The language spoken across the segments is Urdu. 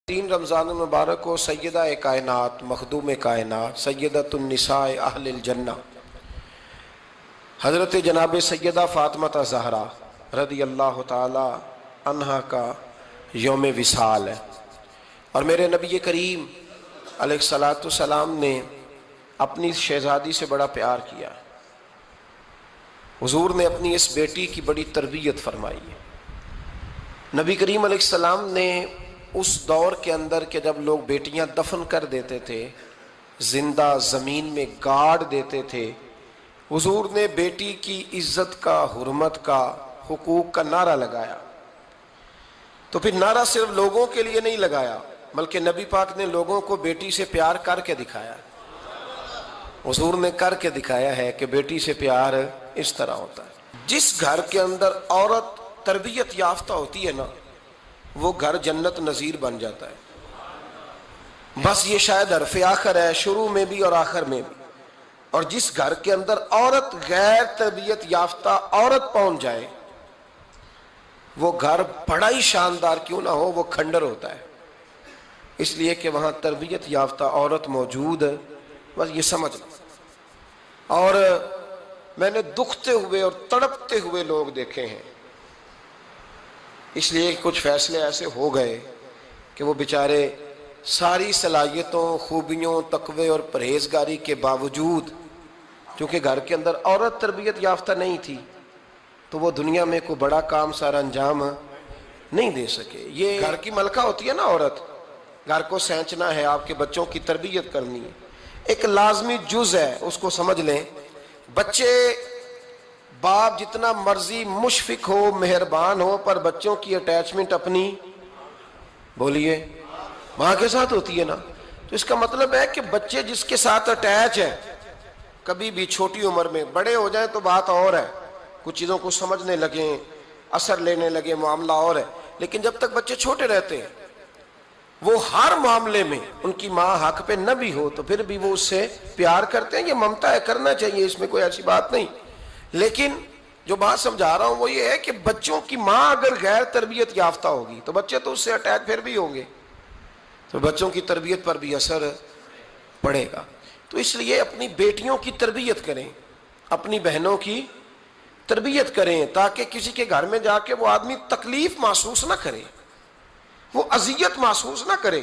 تین رمضان المبارک کو سیدہ کائنات مخدوم کائنات سیدۃ النساء اہل الجنہ حضرت جناب سیدہ فاطمہ زہرا رضی اللہ تعالی عنہا کا یوم وصال ہے، اور میرے نبی کریم علیہ الصلاۃ والسلام نے اپنی شہزادی سے بڑا پیار کیا۔ حضور نے اپنی اس بیٹی کی بڑی تربیت فرمائی ہے۔ نبی کریم علیہ السلام نے اس دور کے اندر کہ جب لوگ بیٹیاں دفن کر دیتے تھے، زندہ زمین میں گاڑ دیتے تھے، حضور نے بیٹی کی عزت کا، حرمت کا، حقوق کا نعرہ لگایا۔ تو پھر نعرہ صرف لوگوں کے لیے نہیں لگایا، بلکہ نبی پاک نے لوگوں کو بیٹی سے پیار کر کے دکھایا۔ حضور نے کر کے دکھایا ہے کہ بیٹی سے پیار اس طرح ہوتا ہے۔ جس گھر کے اندر عورت تربیت یافتہ ہوتی ہے نا، وہ گھر جنت نظیر بن جاتا ہے۔ بس یہ شاید حرف آخر ہے، شروع میں بھی اور آخر میں بھی۔ اور جس گھر کے اندر عورت غیر تربیت یافتہ عورت پہنچ جائے، وہ گھر بڑا ہی شاندار کیوں نہ ہو، وہ کھنڈر ہوتا ہے، اس لیے کہ وہاں تربیت یافتہ عورت موجود ہے۔ بس یہ سمجھ لو۔ اور میں نے دکھتے ہوئے اور تڑپتے ہوئے لوگ دیکھے ہیں، اس لیے کچھ فیصلے ایسے ہو گئے کہ وہ بیچارے ساری صلاحیتوں، خوبیوں، تقوی اور پرہیزگاری کے باوجود، چونکہ گھر کے اندر عورت تربیت یافتہ نہیں تھی، تو وہ دنیا میں کوئی بڑا کام سارا انجام نہیں دے سکے۔ یہ گھر کی ملکہ ہوتی ہے نا عورت، گھر کو سینچنا ہے، آپ کے بچوں کی تربیت کرنی ہے، ایک لازمی جز ہے، اس کو سمجھ لیں۔ بچے باپ جتنا مرضی مشفق ہو، مہربان ہو، پر بچوں کی اٹیچمنٹ اپنی بولیے ماں کے ساتھ ہوتی ہے نا۔ تو اس کا مطلب ہے کہ بچے جس کے ساتھ اٹیچ ہے، کبھی بھی چھوٹی عمر میں، بڑے ہو جائیں تو بات اور ہے، کچھ چیزوں کو سمجھنے لگیں، اثر لینے لگے، معاملہ اور ہے، لیکن جب تک بچے چھوٹے رہتے ہیں، وہ ہر معاملے میں ان کی ماں حق پہ نہ بھی ہو تو پھر بھی وہ اس سے پیار کرتے ہیں۔ یہ ممتا ہے، کرنا چاہیے، اس میں کوئی ایسی بات نہیں۔ لیکن جو بات سمجھا رہا ہوں وہ یہ ہے کہ بچوں کی ماں اگر غیر تربیت یافتہ ہوگی تو بچے تو اس سے اٹیچ پھر بھی ہوں گے، تو بچوں کی تربیت پر بھی اثر پڑے گا۔ تو اس لیے اپنی بیٹیوں کی تربیت کریں، اپنی بہنوں کی تربیت کریں، تاکہ کسی کے گھر میں جا کے وہ آدمی تکلیف محسوس نہ کرے، وہ اذیت محسوس نہ کرے،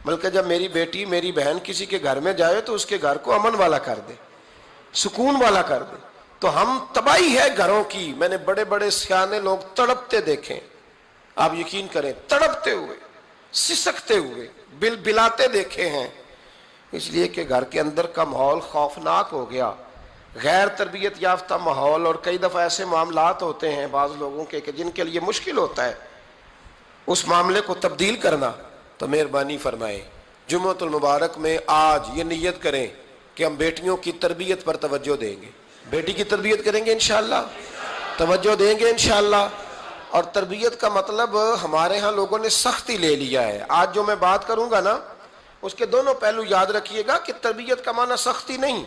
بلکہ جب میری بیٹی، میری بہن کسی کے گھر میں جائے تو اس کے گھر کو امن والا کر دے، سکون والا کر دے۔ تو ہم تباہی ہے گھروں کی، میں نے بڑے بڑے سیانے لوگ تڑپتے دیکھیں، آپ یقین کریں، تڑپتے ہوئے، سسکتے ہوئے، بلاتے دیکھے ہیں، اس لیے کہ گھر کے اندر کا ماحول خوفناک ہو گیا، غیر تربیت یافتہ ماحول۔ اور کئی دفعہ ایسے معاملات ہوتے ہیں بعض لوگوں کے کہ جن کے لیے مشکل ہوتا ہے اس معاملے کو تبدیل کرنا۔ تو مہربانی فرمائے جمعۃ المبارک میں آج یہ نیت کریں کہ ہم بیٹیوں کی تربیت پر توجہ دیں گے، بیٹی کی تربیت کریں گے انشاءاللہ، توجہ دیں گے انشاءاللہ۔ اور تربیت کا مطلب ہمارے ہاں لوگوں نے سختی لے لیا ہے۔ آج جو میں بات کروں گا نا، اس کے دونوں پہلو یاد رکھیے گا کہ تربیت کا معنی سختی نہیں۔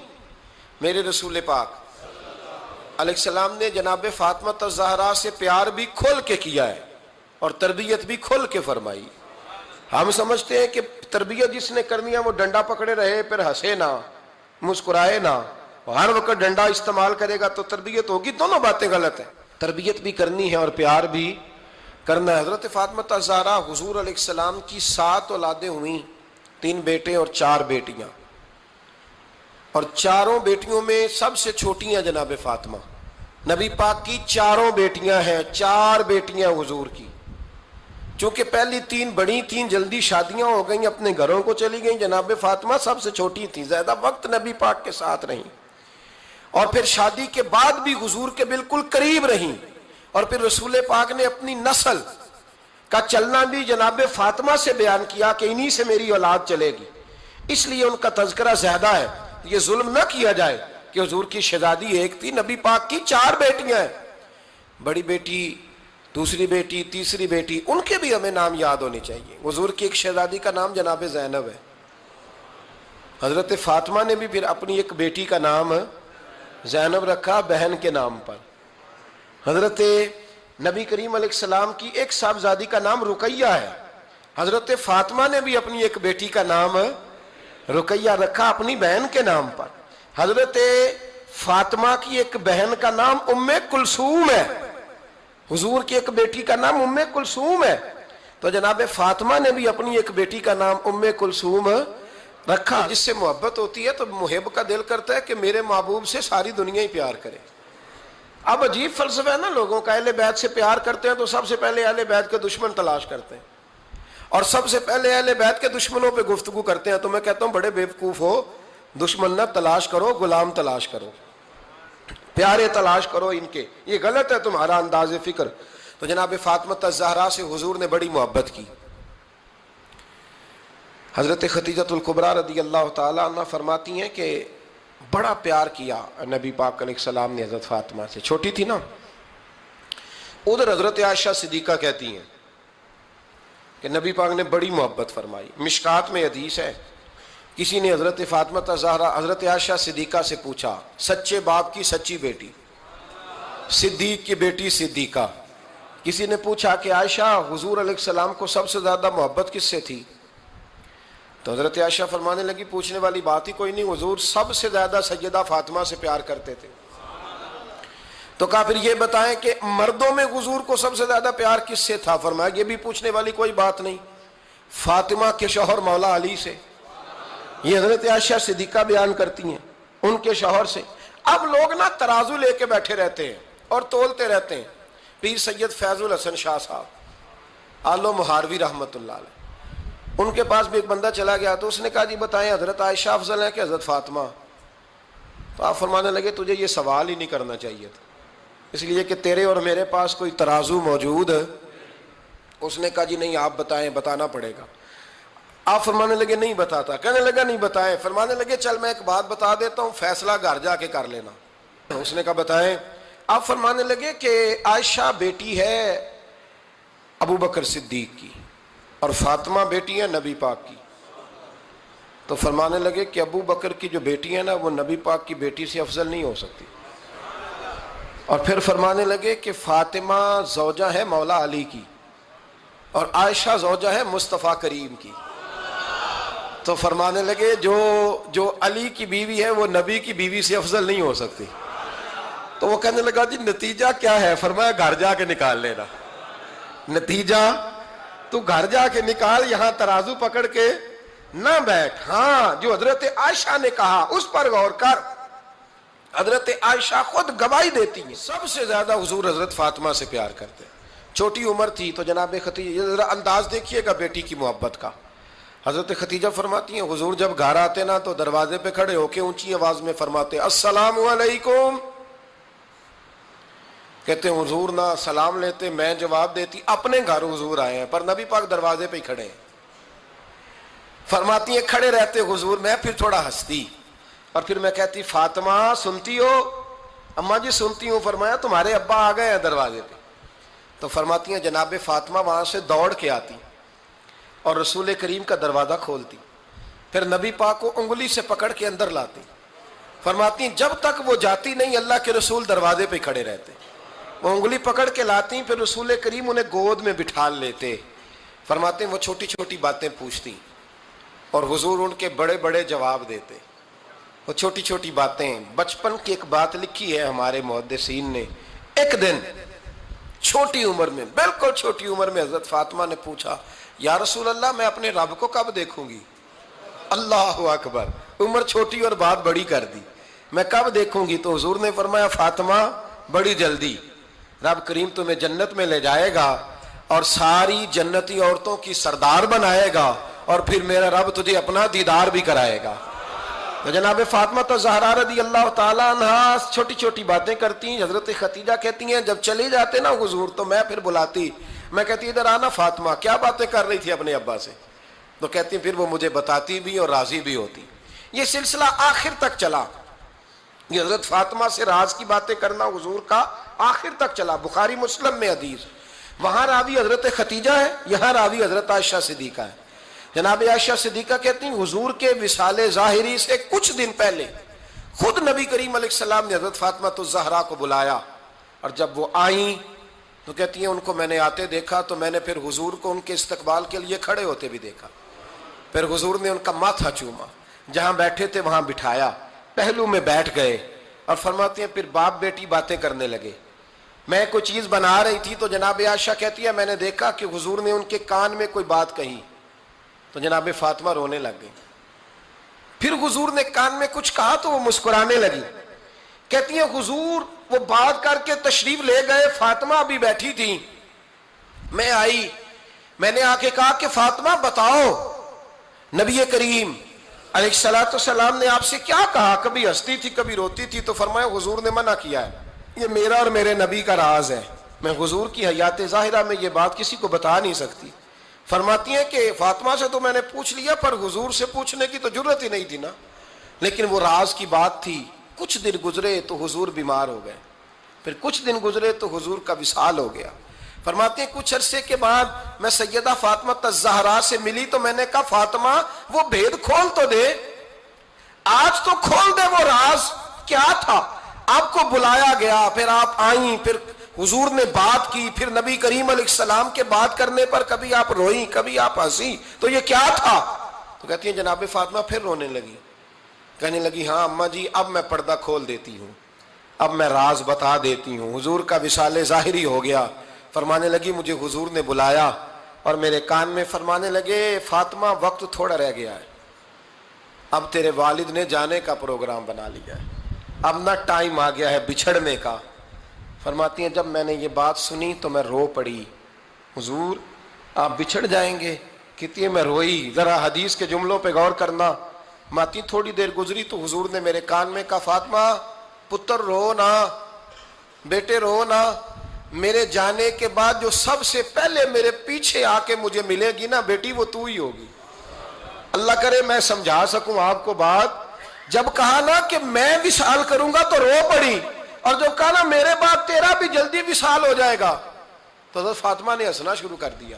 میرے رسول پاک علیہ السلام نے جناب فاطمہ زہرا سے پیار بھی کھول کے کیا ہے اور تربیت بھی کھول کے فرمائی۔ ہم سمجھتے ہیں کہ تربیت جس نے کرنی ہے وہ ڈنڈا پکڑے رہے، پھر ہنسے نہ، مسکرائے نہ، ہر وقت ڈنڈا استعمال کرے گا تو تربیت ہوگی۔ دونوں باتیں غلط ہیں، تربیت بھی کرنی ہے اور پیار بھی کرنا ہے۔ حضرت فاطمہ زہرا حضور علیہ السلام کی 7 اولادیں ہوئیں، 3 بیٹے اور 4 بیٹیاں، اور چاروں بیٹیوں میں سب سے چھوٹی ہیں جناب فاطمہ۔ نبی پاک کی 4 بیٹیاں ہیں، 4 بیٹیاں حضور کی، چونکہ پہلی 3 بڑی تھیں، جلدی شادیاں ہو گئیں، اپنے گھروں کو چلی گئیں، جناب فاطمہ سب سے چھوٹی تھی، زیادہ وقت نبی پاک کے ساتھ رہیں، اور پھر شادی کے بعد بھی حضور کے بالکل قریب رہیں، اور پھر رسول پاک نے اپنی نسل کا چلنا بھی جناب فاطمہ سے بیان کیا کہ انہی سے میری اولاد چلے گی، اس لیے ان کا تذکرہ زیادہ ہے۔ یہ ظلم نہ کیا جائے کہ حضور کی شہزادی ایک تھی، نبی پاک کی 4 بیٹیاں ہیں، بڑی بیٹی، دوسری بیٹی، تیسری بیٹی، ان کے بھی ہمیں نام یاد ہونے چاہیے۔ حضور کی ایک شہزادی کا نام جناب زینب ہے، حضرت فاطمہ نے بھی پھر اپنی ایک بیٹی کا نام زینب رکھا بہن کے نام پر۔ حضرت نبی کریم علیہ السلام کی ایک صاحبزادی کا نام رقیہ ہے، حضرت فاطمہ نے بھی اپنی ایک بیٹی کا نام رقیہ رکھا اپنی بہن کے نام پر. حضرت فاطمہ کی ایک بہن کا نام ام کلثوم ہے, حضور کی ایک بیٹی کا نام ام کلثوم ہے. تو جناب فاطمہ نے بھی اپنی ایک بیٹی کا نام ام کلثوم رکھا. جس سے محبت ہوتی ہے تو محب کا دل کرتا ہے کہ میرے محبوب سے ساری دنیا ہی پیار کرے. اب عجیب فلسفہ ہے نا لوگوں کا, اہل بیت سے پیار کرتے ہیں تو سب سے پہلے اہل بیت کے دشمن تلاش کرتے ہیں, اور سب سے پہلے اہل بیت کے دشمنوں پہ گفتگو کرتے ہیں. تو میں کہتا ہوں بڑے بیوقوف ہو, دشمن نہ تلاش کرو, غلام تلاش کرو, پیارے تلاش کرو ان کے. یہ غلط ہے تمہارا انداز فکر. تو جناب فاطمہ الزہرا سے حضور نے بڑی محبت کی. حضرت خدیجہ الکبریٰ رضی اللہ تعالی عنہ فرماتی ہیں کہ بڑا پیار کیا نبی پاک علیہ السلام نے حضرت فاطمہ سے. چھوٹی تھی نا. ادھر حضرت عائشہ صدیقہ کہتی ہیں کہ نبی پاک نے بڑی محبت فرمائی. مشکات میں حدیث ہے, کسی نے حضرت فاطمہ الزہرا حضرت عائشہ صدیقہ سے پوچھا, سچے باپ کی سچی بیٹی, صدیق کی بیٹی صدیقہ. کسی نے پوچھا کہ عائشہ حضور علیہ السلام کو سب سے زیادہ محبت کس سے تھی؟ تو حضرت عائشہ فرمانے لگی پوچھنے والی بات ہی کوئی نہیں, حضور سب سے زیادہ سیدہ فاطمہ سے پیار کرتے تھے. تو کہا پھر یہ بتائیں کہ مردوں میں حضور کو سب سے زیادہ پیار کس سے تھا؟ فرمایا یہ بھی پوچھنے والی کوئی بات نہیں, فاطمہ کے شوہر مولا علی سے. یہ حضرت عائشہ صدیقہ بیان کرتی ہیں ان کے شوہر سے. اب لوگ نا ترازو لے کے بیٹھے رہتے ہیں اور تولتے رہتے ہیں. پیر سید فیض الحسن شاہ صاحب آلو مہاروی رحمت اللہ علیہ, ان کے پاس بھی ایک بندہ چلا گیا تو اس نے کہا جی بتائیں حضرت عائشہ افضل ہے کہ حضرت فاطمہ؟ تو آپ فرمانے لگے تجھے یہ سوال ہی نہیں کرنا چاہیے تھا, اس لیے کہ تیرے اور میرے پاس کوئی ترازو موجود ہے. اس نے کہا جی نہیں آپ بتائیں, بتانا پڑے گا. آپ فرمانے لگے نہیں بتاتا. کہنے لگا نہیں بتائیں. فرمانے لگے چل میں ایک بات بتا دیتا ہوں, فیصلہ گھر جا کے کر لینا. اس نے کہا بتائیں. آپ فرمانے لگے کہ عائشہ بیٹی ہے ابو بکر صدیق کی اور فاطمہ بیٹی ہے نبی پاک کی. تو فرمانے لگے کہ ابو بکر کی جو بیٹی ہے نا وہ نبی پاک کی بیٹی سے افضل نہیں ہو سکتی. اور پھر فرمانے لگے کہ فاطمہ زوجہ ہے مولا علی کی اور عائشہ زوجہ ہے مصطفیٰ کریم کی. تو فرمانے لگے جو علی کی بیوی ہے وہ نبی کی بیوی سے افضل نہیں ہو سکتی. تو وہ کہنے لگا جی نتیجہ کیا ہے؟ فرمایا گھر جا کے نکال لینا. نتیجہ تو گھر جا کے نکال, یہاں ترازو پکڑ کے نہ بیٹھ. ہاں جو حضرت عائشہ نے کہا اس پر غور کر. حضرت عائشہ خود گواہی دیتی ہیں سب سے زیادہ حضور حضرت فاطمہ سے پیار کرتے. چھوٹی عمر تھی تو جناب خدیجہ, ذرا انداز دیکھیے گا بیٹی کی محبت کا. حضرت خدیجہ فرماتی ہیں حضور جب گھر آتے نا تو دروازے پہ کھڑے ہو کے اونچی آواز میں فرماتے السلام علیکم. کہتے ہیں حضور نہ سلام لیتے, میں جواب دیتی. اپنے گھر حضور آئے ہیں پر نبی پاک دروازے پہ ہی کھڑے ہیں. فرماتی ہیں کھڑے رہتے حضور, میں پھر تھوڑا ہنستی اور پھر میں کہتی فاطمہ سنتی ہو؟ اماں جی سنتی ہوں. فرمایا تمہارے ابا آ گئے ہیں دروازے پہ. تو فرماتی ہیں جناب فاطمہ وہاں سے دوڑ کے آتی اور رسول کریم کا دروازہ کھولتی, پھر نبی پاک کو انگلی سے پکڑ کے اندر لاتی. فرماتی ہیں جب تک وہ جاتی نہیں اللہ کے رسول دروازے پہ کھڑے رہتے. وہ انگلی پکڑ کے لاتی, پھر رسول کریم انہیں گود میں بٹھا لیتے. فرماتے ہیں وہ چھوٹی چھوٹی باتیں پوچھتی اور حضور ان کے بڑے بڑے جواب دیتے. وہ چھوٹی چھوٹی باتیں, بچپن کی ایک بات لکھی ہے ہمارے محدثین نے. ایک دن چھوٹی عمر میں, بالکل چھوٹی عمر میں حضرت فاطمہ نے پوچھا یا رسول اللہ میں اپنے رب کو کب دیکھوں گی؟ اللہ اکبر, عمر چھوٹی اور بات بڑی کر دی, میں کب دیکھوں گی؟ تو حضور نے فرمایا فاطمہ بڑی جلدی. رب کریم تمہیں جنت میں لے جائے گا اور ساری جنتی عورتوں کی سردار بنائے گا اور پھر میرا رب تجھے اپنا دیدار بھی کرائے گا. تو جناب فاطمہ الزہرا رضی اللہ تعالیٰ عنہا چھوٹی چھوٹی باتیں کرتی ہیں. حضرت خدیجہ کہتی ہیں جب چلے جاتے نا حضور تو میں پھر بلاتی, میں کہتی ادھر آنا فاطمہ, کیا باتیں کر رہی تھی اپنے ابا سے؟ تو کہتی پھر وہ مجھے بتاتی بھی اور راضی بھی ہوتی. یہ سلسلہ آخر تک چلا. یہ حضرت فاطمہ سے راز کی باتیں کرنا حضور کا آخر تک چلا. بخاری مسلم میں حدیث, وہاں راوی حضرت خدیجہ ہے, یہاں راوی حضرت عائشہ صدیقہ ہے. جناب عائشہ صدیقہ کہتی ہیں حضور کے وصال ظاہری سے کچھ دن پہلے خود نبی کریم علیہ السلام نے حضرت فاطمہ الزہرا کو بلایا, اور جب وہ آئیں تو کہتی ہیں ان کو میں نے آتے دیکھا تو میں نے پھر حضور کو ان کے استقبال کے لیے کھڑے ہوتے بھی دیکھا، پھر حضور نے ان کا ماتھا چوما، جہاں بیٹھے تھے وہاں بٹھایا، پہلو میں بیٹھ گئے، اور فرماتے ہیں پھر باپ بیٹی باتیں کرنے لگے۔ میں کوئی چیز بنا رہی تھی تو جناب عائشہ کہتی ہے میں نے دیکھا کہ حضور نے ان کے کان میں کوئی بات کہی تو جناب فاطمہ رونے لگ گئی، پھر حضور نے کان میں کچھ کہا تو وہ مسکرانے لگی۔ کہتی ہیں حضور وہ بات کر کے تشریف لے گئے، فاطمہ ابھی بیٹھی تھی، میں آئی، میں نے آ کے کہا کہ فاطمہ بتاؤ نبی کریم علیہ الصلوۃ والسلام نے آپ سے کیا کہا، کبھی ہنستی تھی کبھی روتی تھی، تو فرمایا حضور نے منع کیا ہے، یہ میرا اور میرے نبی کا راز ہے، میں حضور کی حیات ظاہرہ میں یہ بات کسی کو بتا نہیں سکتی۔ فرماتی ہیں کہ فاطمہ سے تو میں نے پوچھ لیا پر حضور سے پوچھنے کی تو جرت ہی نہیں تھی نا، لیکن وہ راز کی بات تھی۔ کچھ دن گزرے تو حضور بیمار ہو گئے، پھر کچھ دن گزرے تو حضور کا وصال ہو گیا۔ فرماتے ہیں کچھ عرصے کے بعد میں سیدہ فاطمہ الزہرا سے ملی تو میں نے کہا فاطمہ وہ بھید کھول تو دے، آج تو کھول دے وہ راز کیا تھا۔ آپ کو بلایا گیا، پھر آپ آئیں، پھر حضور نے بات کی، پھر نبی کریم علیہ السلام کے بات کرنے پر کبھی آپ روئیں کبھی آپ ہنسی، تو یہ کیا تھا؟ تو کہتی ہیں جناب فاطمہ پھر رونے لگی، کہنے لگی ہاں اماں جی اب میں پردہ کھول دیتی ہوں، اب میں راز بتا دیتی ہوں۔ حضور کا وصال ظاہری ہو گیا۔ فرمانے لگی مجھے حضور نے بلایا اور میرے کان میں فرمانے لگے فاطمہ وقت تھوڑا رہ گیا ہے، اب تیرے والد نے جانے کا پروگرام بنا لیا ہے، اب نہ ٹائم آ گیا ہے بچھڑنے کا۔ فرماتی ہیں جب میں نے یہ بات سنی تو میں رو پڑی، حضور آپ بچھڑ جائیں گے؟ کہتی ہے میں روئی۔ ذرا حدیث کے جملوں پہ غور کرنا، ماتی تھوڑی دیر گزری تو حضور نے میرے کان میں کہا فاطمہ پتر رو نا، بیٹے رو نا، میرے جانے کے بعد جو سب سے پہلے میرے پیچھے آ کے مجھے ملے گی نا بیٹی وہ تو ہی ہوگی۔ اللہ کرے میں سمجھا سکوں آپ کو بات، جب کہا نا کہ میں وصال کروں گا تو رو پڑی، اور جب کہا نا میرے بعد تیرا بھی جلدی وصال ہو جائے گا تو حضرت فاطمہ نے ہنسنا شروع کر دیا۔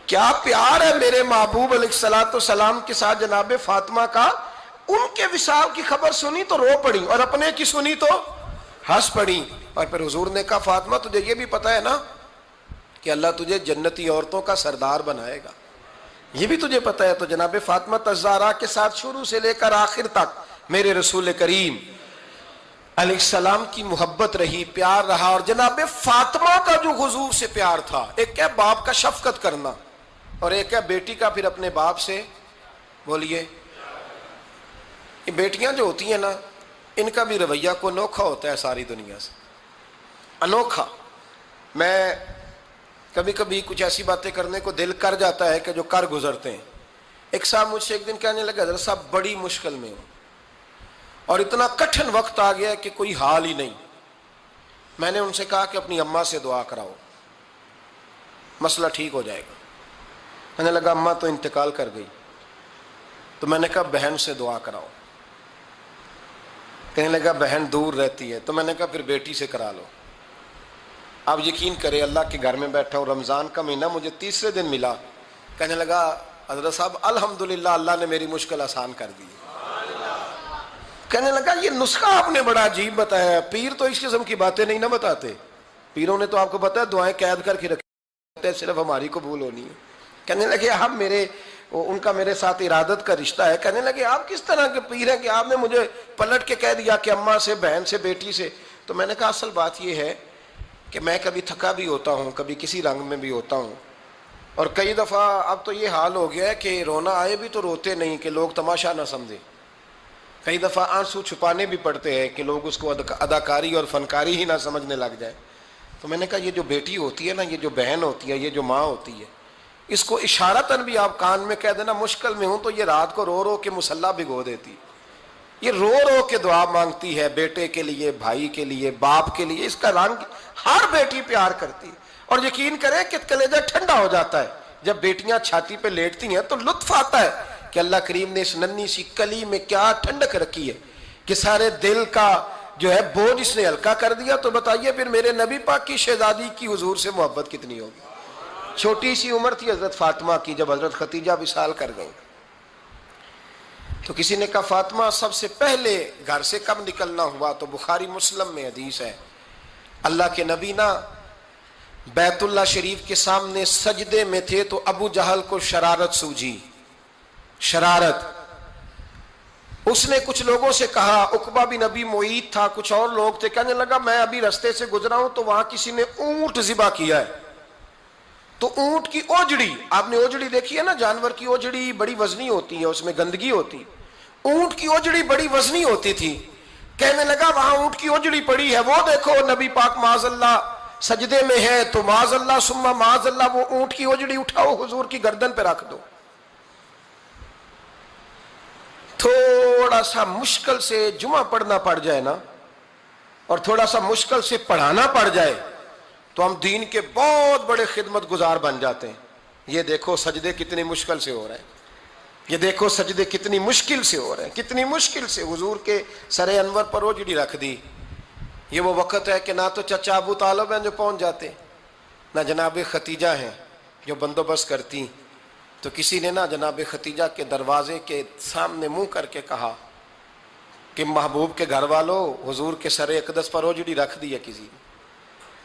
کیا پیار ہے میرے محبوب علیہ الصلوۃ والسلام کے ساتھ جناب فاطمہ کا۔ ان کے وصال کی خبر سنی تو رو پڑی اور اپنے کی سنی تو ہنس پڑی۔ اور پھر حضور نے کہا فاطمہ تجھے یہ بھی پتا ہے نا کہ اللہ تجھے جنتی عورتوں کا سردار بنائے گا، یہ بھی تجھے پتا ہے۔ تو جناب فاطمہ الزہرا کے ساتھ شروع سے لے کر آخر تک میرے رسول کریم علیہ السلام کی محبت رہی، پیار رہا۔ اور جناب فاطمہ کا جو حضور سے پیار تھا، ایک ہے باپ کا شفقت کرنا اور ایک ہے بیٹی کا پھر اپنے باپ سے، بولیے، یہ بیٹیاں جو ہوتی ہیں نا ان کا بھی رویہ کو انوکھا ہوتا ہے ساری دنیا سے، انوکھا۔ میں کبھی کبھی کچھ ایسی باتیں کرنے کو دل کر جاتا ہے کہ جو کر گزرتے ہیں۔ ایک صاحب مجھ سے ایک دن کہنے لگا حضرت صاحب بڑی مشکل میں ہوں اور اتنا کٹھن وقت آ گیا کہ کوئی حال ہی نہیں۔ میں نے ان سے کہا کہ اپنی اماں سے دعا کراؤ، مسئلہ ٹھیک ہو جائے گا۔ کہنے لگا اماں تو انتقال کر گئی۔ تو میں نے کہا بہن سے دعا کراؤ۔ کہنے لگا بہن دور رہتی ہے۔ تو میں نے کہا پھر بیٹی سے کرا لو۔ آپ یقین کریں اللہ کے گھر میں بیٹھا ہوں، رمضان کا مہینہ مجھے تیسرے دن ملا۔ کہنے لگا حضرت صاحب الحمدللہ اللہ نے میری مشکل آسان کر دی۔ کہنے لگا یہ نسخہ آپ نے بڑا عجیب بتایا، پیر تو اس قسم کی باتیں نہیں نہ بتاتے، پیروں نے تو آپ کو پتا ہے دعائیں قید کر کے رکھتے ہیں، صرف ہماری قبول ہونی ہے۔ کہنے لگے آپ ان کا میرے ساتھ ارادت کا رشتہ ہے۔ کہنے لگے آپ کس طرح کے پیر ہیں کہ آپ نے مجھے پلٹ کے کہہ دیا کہ اماں سے، بہن سے، بیٹی سے۔ تو میں نے کہا اصل بات یہ ہے کہ میں کبھی تھکا بھی ہوتا ہوں، کبھی کسی رنگ میں بھی ہوتا ہوں، اور کئی دفعہ اب تو یہ حال ہو گیا ہے کہ رونا آئے بھی تو روتے نہیں کہ لوگ تماشا نہ سمجھیں، کئی دفعہ آنسو چھپانے بھی پڑتے ہیں کہ لوگ اس کو اداکاری اور فنکاری ہی نہ سمجھنے لگ جائے۔ تو میں نے کہا یہ جو بیٹی ہوتی ہے نا، یہ جو بہن ہوتی ہے، یہ جو ماں ہوتی ہے، اس کو اشارتاً بھی آپ کان میں کہہ دینا مشکل میں ہوں تو یہ رات کو رو رو کے مصلی بھگو دیتی، یہ رو رو کے دعا مانگتی ہے بیٹے کے لیے، بھائی کے لیے، باپ کے لیے۔ اس کا رنگ ہر بیٹی پیار کرتی ہے، اور یقین کریں کہ کلیجہ ٹھنڈا ہو جاتا ہے جب بیٹیاں چھاتی پہ لیٹتی ہیں تو لطف آتا ہے کہ اللہ کریم نے اس ننھی سی کلی میں کیا ٹھنڈک رکھی ہے کہ سارے دل کا جو ہے بوجھ اس نے ہلکا کر دیا۔ تو بتائیے پھر میرے نبی پاک کی شہزادی کی حضور سے محبت کتنی ہوگی۔ چھوٹی سی عمر تھی حضرت فاطمہ کی جب حضرت خدیجہ وصال کر گئی۔ تو کسی نے کہا فاطمہ سب سے پہلے گھر سے کب نکلنا ہوا؟ تو بخاری مسلم میں حدیث ہے، اللہ کے نبی نا بیت اللہ شریف کے سامنے سجدے میں تھے تو ابو جہل کو شرارت سوجھی، شرارت۔ اس نے کچھ لوگوں سے کہا، عقبہ بن ابی معیط تھا، کچھ اور لوگ تھے، کہنے لگا میں ابھی رستے سے گزرا ہوں تو وہاں کسی نے اونٹ ذبح کیا ہے، تو اونٹ کی اوجڑی، آپ نے اوجڑی دیکھی ہے نا، جانور کی اوجڑی بڑی وزنی ہوتی ہے، اس میں گندگی ہوتی، اونٹ کی اوجڑی بڑی وزنی ہوتی تھی۔ کہنے لگا وہاں اونٹ کی اوجڑی پڑی ہے، وہ دیکھو نبی پاک معاذ اللہ سجدے میں ہے، تو معاذ اللہ ثم معاذ اللہ وہ اونٹ کی اوجڑی اٹھاؤ حضور کی گردن پہ رکھ دو۔ تھوڑا سا مشکل سے جمعہ پڑھنا پڑ جائے نا، اور تھوڑا سا مشکل سے پڑھانا پڑ جائے تو ہم دین کے بہت بڑے خدمت گزار بن جاتے ہیں۔ یہ دیکھو سجدے کتنی مشکل سے ہو رہے ہیں، یہ دیکھو سجدے کتنی مشکل سے ہو رہے ہیں، کتنی مشکل سے حضور کے سر انور پر اوجڑی رکھ دی۔ یہ وہ وقت ہے کہ نہ تو چچا ابو طالب ہیں جو پہنچ جاتے، نہ جناب ختیجہ ہیں جو بندوبست کرتی، تو کسی نے نہ جناب ختیجہ کے دروازے کے سامنے منہ کر کے کہا کہ محبوب کے گھر والوں، حضور کے سر اقدس پر اوجڑی رکھ دی ہے کسی نے،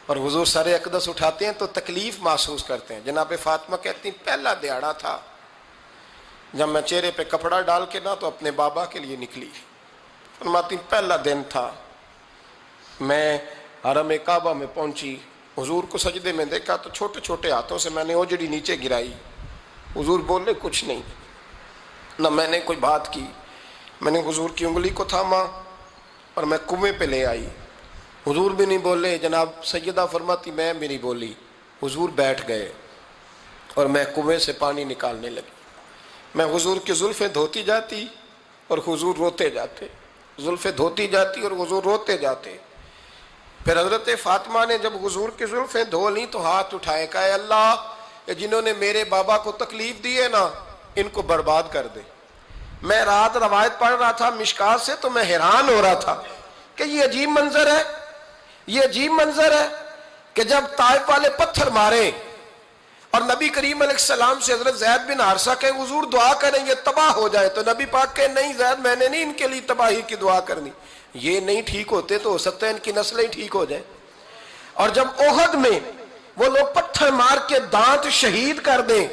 اور حضور سر اقدس اٹھاتے ہیں تو تکلیف محسوس کرتے ہیں۔ جناب فاطمہ کہتی ہیں پہلا دیہڑا تھا جب میں چہرے پہ کپڑا ڈال کے نہ تو اپنے بابا کے لیے نکلی، فرماتی پہلا دن تھا، میں حرم کعبہ میں پہنچی، حضور کو سجدے میں دیکھا تو چھوٹے چھوٹے ہاتھوں سے میں نے اوجڑی نیچے گرائی، حضور بولے کچھ نہیں، نہ میں نے کوئی بات کی، میں نے حضور کی انگلی کو تھاما اور میں کنویں پہ لے آئی، حضور بھی نہیں بولے، جناب سیدہ فرماتی میں بھی نہیں بولی، حضور بیٹھ گئے اور میں کنویں سے پانی نکالنے لگی، میں حضور کی زلفیں دھوتی جاتی اور حضور روتے جاتے، زلفیں دھوتی جاتی اور حضور روتے جاتے۔ پھر حضرت فاطمہ نے جب حضور کی زلفیں دھو لیں تو ہاتھ اٹھائے، کہا اللہ جنہوں نے میرے بابا کو تکلیف دی ہے نا ان کو برباد کر دے۔ میں رات روایت پڑھ رہا تھا مشکات سے تو میں حیران ہو رہا تھا کہ یہ عجیب منظر ہے، یہ عجیب منظر ہے کہ جب طائف والے پتھر مارے اور نبی کریم علیہ السلام سے حضرت زید بن حارثہ کہ حضور دعا کریں گے تباہ ہو جائے، تو نبی پاک کہ نہیں زید میں نے نہیں ان کے لیے تباہی کی دعا کرنی، یہ نہیں ٹھیک ہوتے تو ہو سکتا ہے ان کی نسلیں ٹھیک ہو جائیں۔ اور جب احد میں وہ لوگ پتھر مار کے دانت شہید کر دیں،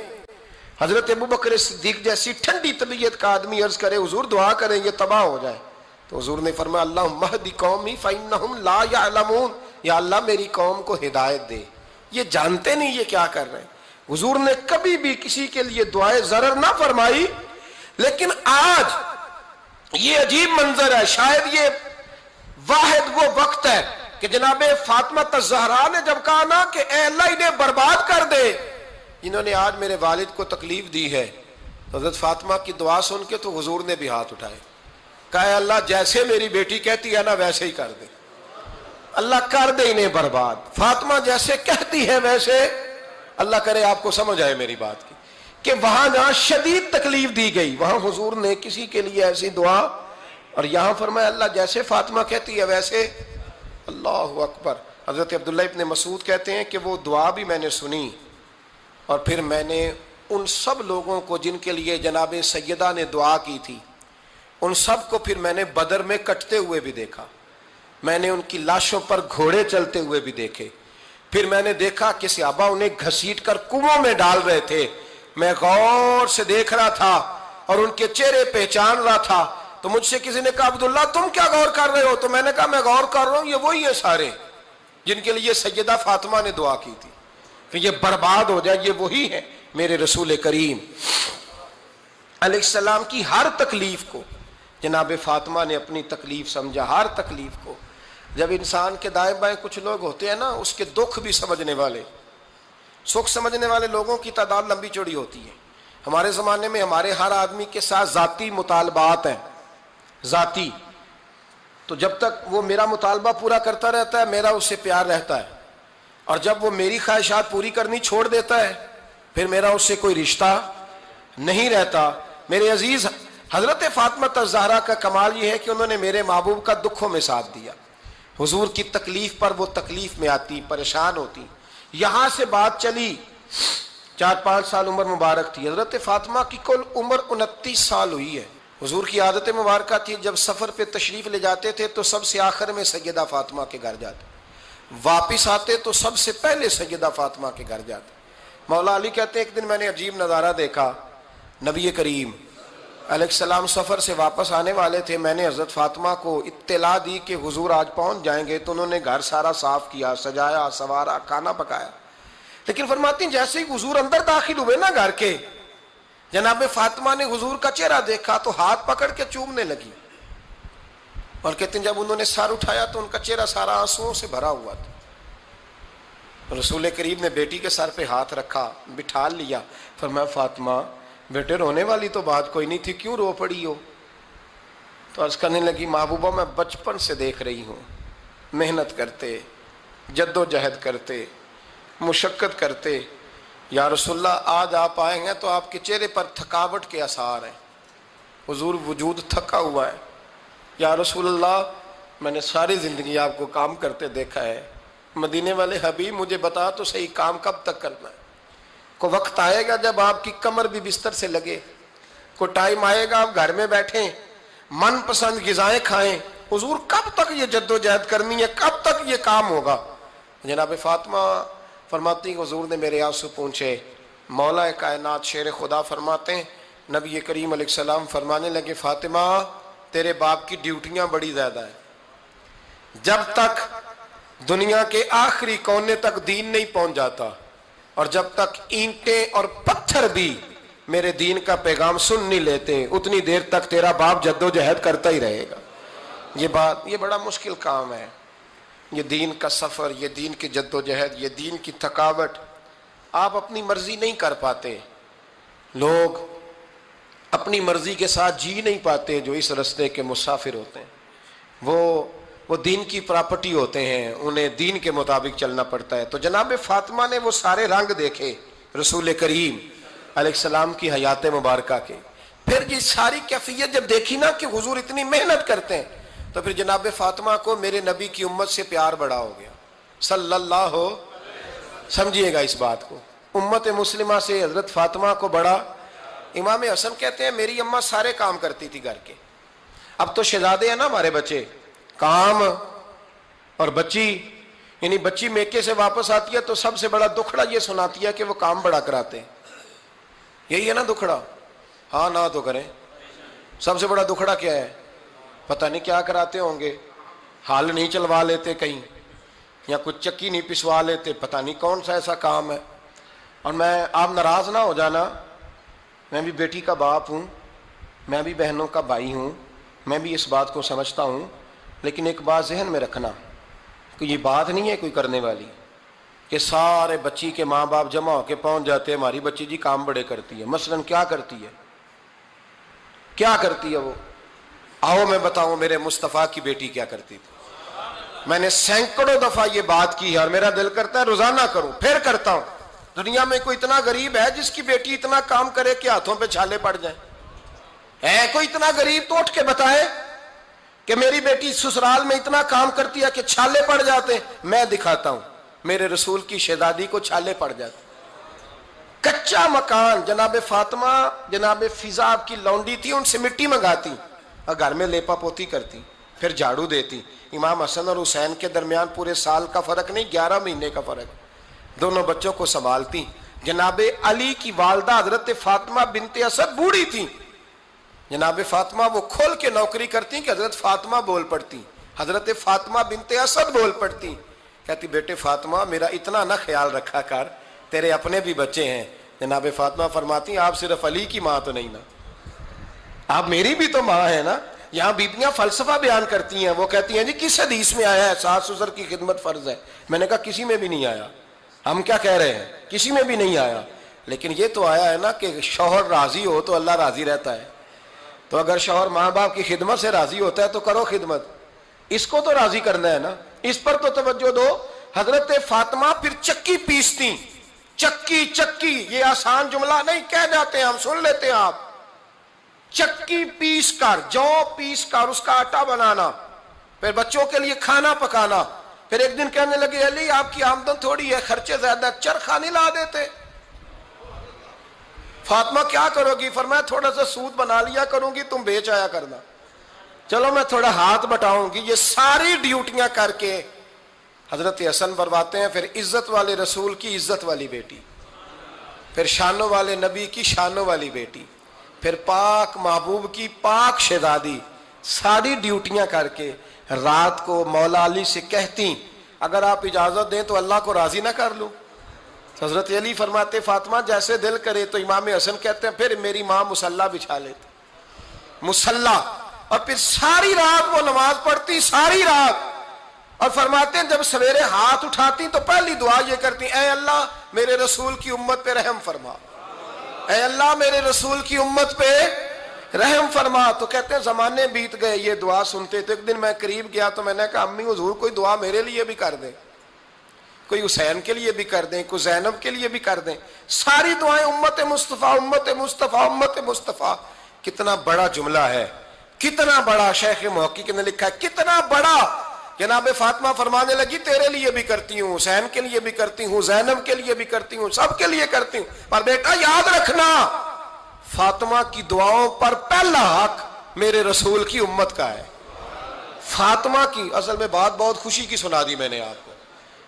حضرت ابوبکر صدیق جیسی ٹھنڈی طبیعت کا آدمی عرض کرے حضور دعا کریں گے تباہ ہو جائے، تو حضور نے فرمایا اللہم اہد قومی فإنہم لا یعلمون، یا اللہ میری قوم کو ہدایت دے، یہ جانتے نہیں یہ کیا کر رہے ہیں۔ حضور نے کبھی بھی کسی کے لیے دعائے ضرر نہ فرمائی، لیکن آج یہ عجیب منظر ہے، شاید یہ واحد وہ وقت ہے کہ جناب فاطمہ الزہرا نے جب کہا نا کہ اے اللہ انہیں برباد کر دے جنہوں نے آج میرے والد کو تکلیف دی ہے، حضرت فاطمہ کی دعا سن کے تو حضور نے بھی ہاتھ اٹھائے، کہا اے اللہ جیسے میری بیٹی کہتی ہے نا ویسے ہی کر دے، اللہ کر دے انہیں برباد، فاطمہ جیسے کہتی ہے ویسے، اللہ کرے آپ کو سمجھ آئے میری بات کی کہ وہاں جہاں شدید تکلیف دی گئی وہاں حضور نے کسی کے لیے ایسی دعا، اور یہاں فرمایا اللہ جیسے فاطمہ کہتی ہے ویسے، اللہ اکبر۔ حضرت عبداللہ ابن مسعود کہتے ہیں کہ وہ دعا بھی میں نے سنی، اور پھر میں نے ان سب لوگوں کو جن کے لیے جناب سیدہ نے دعا کی تھی ان سب کو پھر میں نے بدر میں کٹتے ہوئے بھی دیکھا، میں نے ان کی لاشوں پر گھوڑے چلتے ہوئے بھی دیکھے، پھر میں نے دیکھا کہ صحابہ انہیں گھسیٹ کر کنووں میں ڈال رہے تھے، میں غور سے دیکھ رہا تھا اور ان کے چہرے پہچان رہا تھا، تو مجھ سے کسی نے کہا عبداللہ تم کیا غور کر رہے ہو؟ تو میں نے کہا میں غور کر رہا ہوں یہ وہی ہیں سارے جن کے لیے سیدہ فاطمہ نے دعا کی تھی کہ یہ برباد ہو جائے، یہ وہی ہیں میرے رسول کریم علیہ السلام کی ہر تکلیف کو جناب فاطمہ نے اپنی تکلیف سمجھا، ہر تکلیف کو۔ جب انسان کے دائیں بائیں کچھ لوگ ہوتے ہیں نا اس کے دکھ بھی سمجھنے والے، سکھ سمجھنے والے لوگوں کی تعداد لمبی چوڑی ہوتی ہے۔ ہمارے زمانے میں ہمارے ہر آدمی کے ساتھ ذاتی مطالبات ہیں، ذاتی، تو جب تک وہ میرا مطالبہ پورا کرتا رہتا ہے میرا اس سے پیار رہتا ہے، اور جب وہ میری خواہشات پوری کرنی چھوڑ دیتا ہے پھر میرا اس سے کوئی رشتہ نہیں رہتا۔ میرے عزیز حضرت فاطمہ الزہرا کا کمال یہ ہے کہ انہوں نے میرے محبوب کا دکھوں میں ساتھ دیا، حضور کی تکلیف پر وہ تکلیف میں آتی، پریشان ہوتی۔ یہاں سے بات چلی 4-5 سال عمر مبارک تھی، حضرت فاطمہ کی کل عمر 29 سال ہوئی ہے۔ حضور کی عادت مبارکہ تھی جب سفر پہ تشریف لے جاتے تھے تو سب سے آخر میں سیدہ فاطمہ کے گھر جاتے، واپس آتے تو سب سے پہلے سیدہ فاطمہ کے گھر جاتے. مولا علی کہتے ہیں ایک دن میں نے عجیب نظارہ دیکھا. نبی کریم علیہ السلام سفر سے واپس آنے والے تھے. میں نے حضرت فاطمہ کو اطلاع دی کہ حضور آج پہنچ جائیں گے, تو انہوں نے گھر سارا صاف کیا, سجایا, سنوارا, کھانا پکایا. لیکن فرماتی ہیں جیسے ہی حضور اندر داخل ہوئے نا گھر کے, جناب فاطمہ نے حضور کا چہرہ دیکھا تو ہاتھ پکڑ کے چومنے لگی. اور کہتے ہیں جب انہوں نے سر اٹھایا تو ان کا چہرہ سارا آنسوؤں سے بھرا ہوا تھا. رسول کریم نے بیٹی کے سر پہ ہاتھ رکھا, بٹھا لیا. فرمایا فاطمہ بیٹے رونے والی تو بات کوئی نہیں تھی, کیوں رو پڑی ہو؟ تو عرض کرنے لگی محبوبہ میں بچپن سے دیکھ رہی ہوں, محنت کرتے, جد و جہد کرتے, مشقت کرتے. یا رسول اللہ آج آپ آئے ہیں تو آپ کے چہرے پر تھکاوٹ کے آثار ہیں, حضور وجود تھکا ہوا ہے. یا رسول اللہ میں نے ساری زندگی آپ کو کام کرتے دیکھا ہے, مدینے والے حبیب مجھے بتا تو صحیح کام کب تک کرنا ہے؟ کو وقت آئے گا جب آپ کی کمر بھی بستر سے لگے, کو ٹائم آئے گا آپ گھر میں بیٹھیں, من پسند غذائیں کھائیں. حضور کب تک یہ جد و جہد کرنی ہے, کب تک یہ کام ہوگا؟ جناب فاطمہ فرماتی حضور نے میرے آنسو پوچھے. مولا کائنات شیر خدا فرماتے ہیں نبی کریم علیہ السلام فرمانے لگے فاطمہ تیرے باپ کی ڈیوٹیاں بڑی زیادہ ہیں. جب تک دنیا کے آخری کونے تک دین نہیں پہنچ جاتا, اور جب تک اینٹیں اور پتھر بھی میرے دین کا پیغام سن نہیں لیتے, اتنی دیر تک تیرا باپ جد و جہد کرتا ہی رہے گا. یہ بڑا مشکل کام ہے. یہ دین کا سفر, یہ دین کی جد و جہد, یہ دین کی تھکاوٹ آپ اپنی مرضی نہیں کر پاتے. لوگ اپنی مرضی کے ساتھ جی نہیں پاتے جو اس رستے کے مسافر ہوتے ہیں. وہ دین کی پراپرٹی ہوتے ہیں, انہیں دین کے مطابق چلنا پڑتا ہے. تو جناب فاطمہ نے وہ سارے رنگ دیکھے رسول کریم علیہ السلام کی حیات مبارکہ کے. پھر یہ ساری کیفیت جب دیکھی نا کہ حضور اتنی محنت کرتے ہیں, تو پھر جناب فاطمہ کو میرے نبی کی امت سے پیار بڑا ہو گیا صلی اللہ ہو. سمجھیے گا اس بات کو, امت مسلمہ سے حضرت فاطمہ کو بڑا. امام حسن کہتے ہیں میری اماں سارے کام کرتی تھی گھر کے. اب تو شہزادے ہیں نا ہمارے بچے, کام اور بچی, یعنی بچی میکے سے واپس آتی ہے تو سب سے بڑا دکھڑا یہ سناتی ہے کہ وہ کام بڑا کراتے ہیں. یہی ہے نا دکھڑا؟ ہاں نہ تو کریں. سب سے بڑا دکھڑا کیا ہے؟ پتہ نہیں کیا کراتے ہوں گے, ہال نہیں چلوا لیتے کہیں, یا کچھ چکی نہیں پسوا لیتے, پتہ نہیں کون سا ایسا کام ہے. اور میں آپ ناراض نہ ہو جانا, میں بھی بیٹی کا باپ ہوں, میں بھی بہنوں کا بھائی ہوں, میں بھی اس بات کو سمجھتا ہوں. لیکن ایک بات ذہن میں رکھنا کہ یہ بات نہیں ہے کوئی کرنے والی کہ سارے بچی کے ماں باپ جمع ہو کے پہنچ جاتے ہیں ہماری بچی جی کام بڑے کرتی ہے. مثلاً کیا کرتی ہے, کیا کرتی ہے وہ؟ آؤ میں بتاؤں میرے مصطفیٰ کی بیٹی کیا کرتی تھی. میں نے سینکڑوں دفعہ یہ بات کی ہے اور میرا دل کرتا ہے روزانہ کروں, پھر کرتا ہوں. دنیا میں کوئی اتنا غریب ہے جس کی بیٹی اتنا کام کرے کہ ہاتھوں پہ چھالے پڑ جائیں؟ ہے کوئی اتنا غریب تو اٹھ کے بتائے کہ میری بیٹی سسرال میں اتنا کام کرتی ہے کہ چھالے پڑ جاتے. میں دکھاتا ہوں, میرے رسول کی شہزادی کو چھالے پڑ جاتے. کچا مکان, جناب فاطمہ جناب فضا آپ کی لونڈی تھی, ان سے مٹی منگاتی اور گھر میں لیپا پوتی کرتی, پھر جھاڑو دیتی. امام حسن اور حسین کے درمیان پورے سال کا فرق نہیں, 11 مہینے کا فرق. دونوں بچوں کو سنبھالتی. جناب علی کی والدہ حضرت فاطمہ بنت اسد بوڑھی تھی. جناب فاطمہ وہ کھول کے نوکری کرتی کہ حضرت فاطمہ بول پڑتی, حضرت فاطمہ بنت اسد بول پڑتی. کہتی بیٹے فاطمہ میرا اتنا نہ خیال رکھا کر, تیرے اپنے بھی بچے ہیں. جناب فاطمہ فرماتی آپ صرف علی کی ماں تو نہیں نا, آپ میری بھی تو ماں ہے نا. یہاں بیبیاں فلسفہ بیان کرتی ہیں, وہ کہتی ہیں جی کس حدیث میں آیا ہے ساس سسر کی خدمت فرض ہے؟ میں نے کہا کسی میں بھی نہیں آیا. ہم کیا کہہ رہے ہیں, کسی میں بھی نہیں آیا. لیکن یہ تو آیا ہے نا کہ شوہر راضی ہو تو اللہ راضی رہتا ہے. تو اگر شوہر ماں باپ کی خدمت سے راضی ہوتا ہے تو کرو خدمت, اس کو تو راضی کرنا ہے نا, اس پر تو توجہ دو. حضرت فاطمہ پھر چکی پیستی. چکی چکی یہ آسان جملہ نہیں, کہہ جاتے ہیں ہم, سن لیتے ہیں آپ. چکی پیس کر, جو پیس کر اس کا آٹا بنانا, پھر بچوں کے لیے کھانا پکانا. پھر ایک دن کہنے لگے علی آپ کی آمدن تھوڑی ہے, خرچے زیادہ, چرخا نہیں لا دیتے. فاطمہ کیا کرو گی؟ فرمایا تھوڑا سا سود بنا لیا کروں گی, تم بیچ آیا کرنا. چلو میں تھوڑا ہاتھ بٹاؤں گی. یہ ساری ڈیوٹیاں کر کے حضرت حسن فرماتے ہیں پھر عزت والے رسول کی عزت والی بیٹی، پھر شانوں والے نبی کی شانوں والی بیٹی، پھر پاک محبوب کی پاک شہزادی، ساری ڈیوٹیاں کر کے رات کو مولا علی سے کہتی اگر آپ اجازت دیں تو اللہ کو راضی نہ کر لوں؟ حضرت علی فرماتے فاطمہ جیسے دل کرے۔ تو امام حسن کہتے ہیں پھر میری ماں مصلی بچھا لیتی، مصلی، اور پھر ساری رات وہ نماز پڑھتی، ساری رات، اور فرماتے ہیں جب سویرے ہاتھ اٹھاتی تو پہلی دعا یہ کرتی اے اللہ میرے رسول کی امت پہ رحم فرما، اے اللہ میرے رسول کی امت پہ رحم فرما۔ تو کہتے ہیں زمانے بیت گئے یہ دعا سنتے تو ایک دن میں قریب گیا تو میں نے کہا امی حضور کوئی دعا میرے لیے بھی کر دیں، کوئی حسین کے لیے بھی کر دیں، کوئی زینب کے لیے بھی کر دیں۔ ساری دعائیں امت مصطفیٰ امت مصطفیٰ امت مصطفیٰ۔ کتنا بڑا جملہ ہے، کتنا بڑا، شیخ محقق نے لکھا ہے کتنا بڑا۔ جناب فاطمہ فرمانے لگی تیرے لیے بھی کرتی ہوں، حسین کے لیے بھی کرتی ہوں، زینب کے لیے بھی کرتی ہوں، سب کے لیے کرتی ہوں، پر بیٹا یاد رکھنا فاطمہ کی دعاؤں پر پہلا حق میرے رسول کی امت کا ہے۔ فاطمہ کی، اصل میں بات بہت خوشی کی سنا دی میں نے آپ کو،